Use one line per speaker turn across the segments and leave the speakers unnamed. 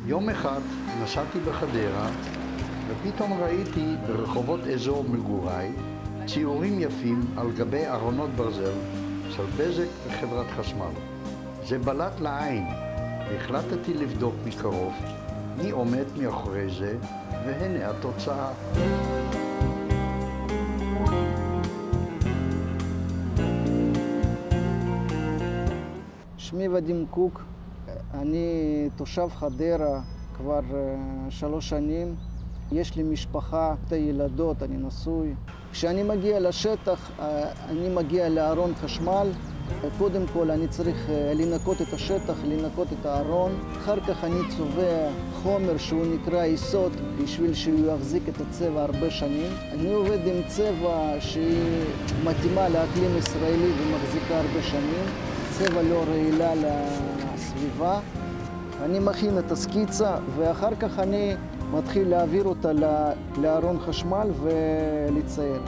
יום אחד נסעתי בחדרה ופתאום ראיתי ברחובות אזור מגוריי ציורים יפים על גבי ארונות ברזל של בזק וחברת חשמל. זה בלט לעין והחלטתי לבדוק מקרוב מי עומד מאחורי זה, והנה התוצאה.
שמי ודים קוק, אני תושב חדרה כבר 3 שנים. יש לי משפחה, 2 ילדות, אני נשוי. כשאני מגיע לשטח, אני מגיע לארון חשמל. קודם כל אני צריך לנקות את השטח, לנקות את הארון. אחר כך אני צובע חומר שהוא נקרא יסוד, בשביל שהוא יחזיק את הצבע הרבה שנים. אני עובד עם צבע שהיא מתאימה לאקלים ישראלי ומחזיקה הרבה שנים. צבע לא רעילה לסביבה. אני מכין את הסקיצה ואחר כך אני מתחיל להעביר אותה לארון חשמל ולצייר.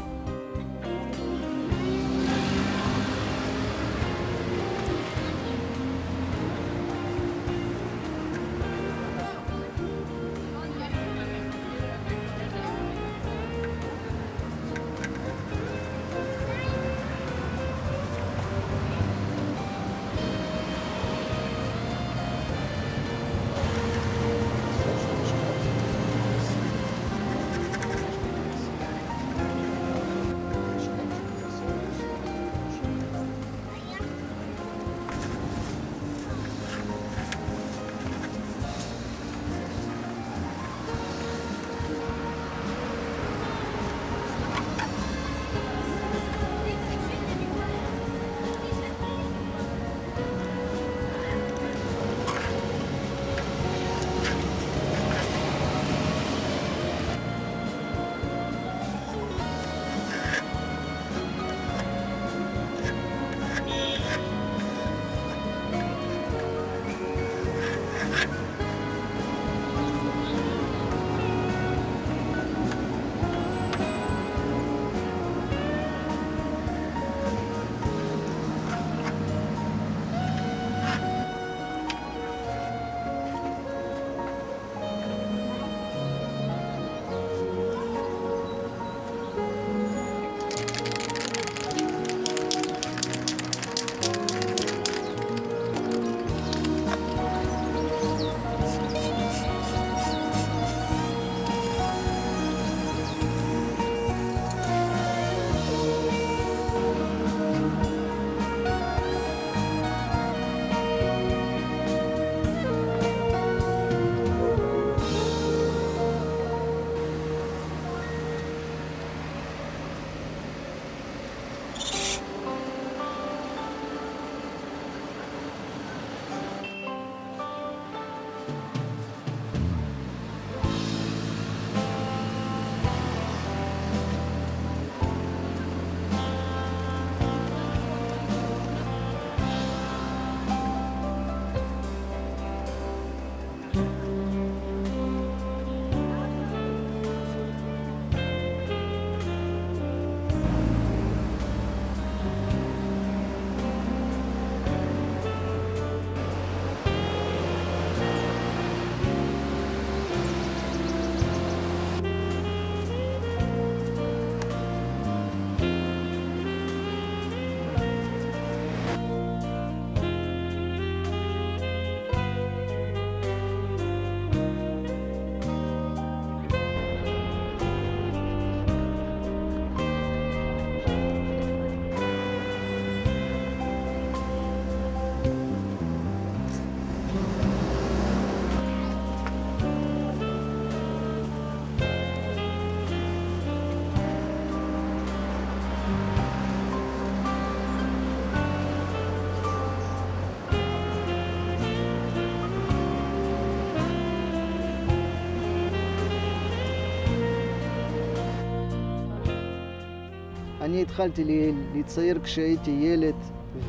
אני התחלתי לצייר כשהייתי ילד,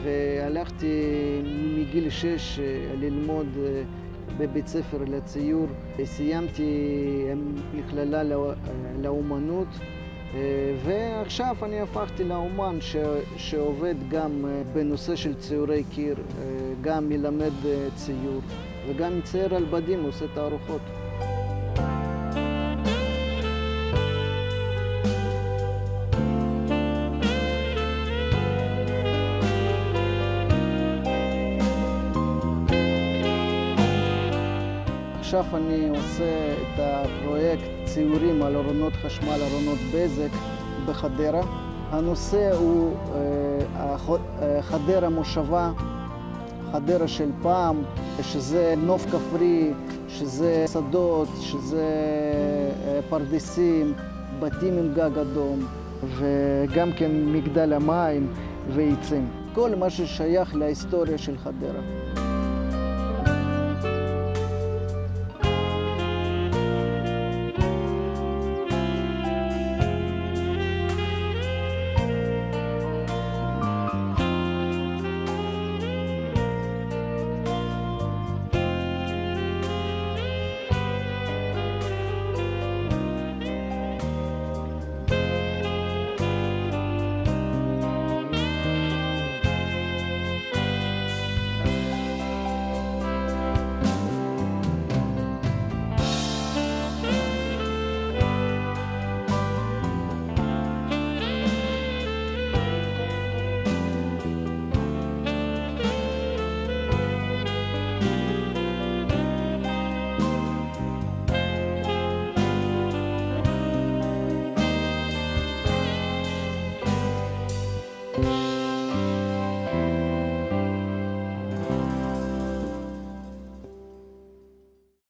והלכתי מגיל 6 ללמוד בבית ספר לציור. סיימתי מכללה לאומנות, ועכשיו אני הפכתי לאומן שעובד גם בנושא של ציורי קיר, גם מלמד ציור. וגם מצייר על בדים, הוא עושה תערוכות. עכשיו אני עושה את הפרויקט ציורים על ארונות חשמל, ארונות בזק בחדרה. הנושא הוא חדרה מושבה, חדרה של פעם, שזה נוף כפרי, שזה שדות, שזה פרדסים, בתים עם גג אדום, וגם כן מגדל המים ועצים. כל מה ששייך להיסטוריה של חדרה.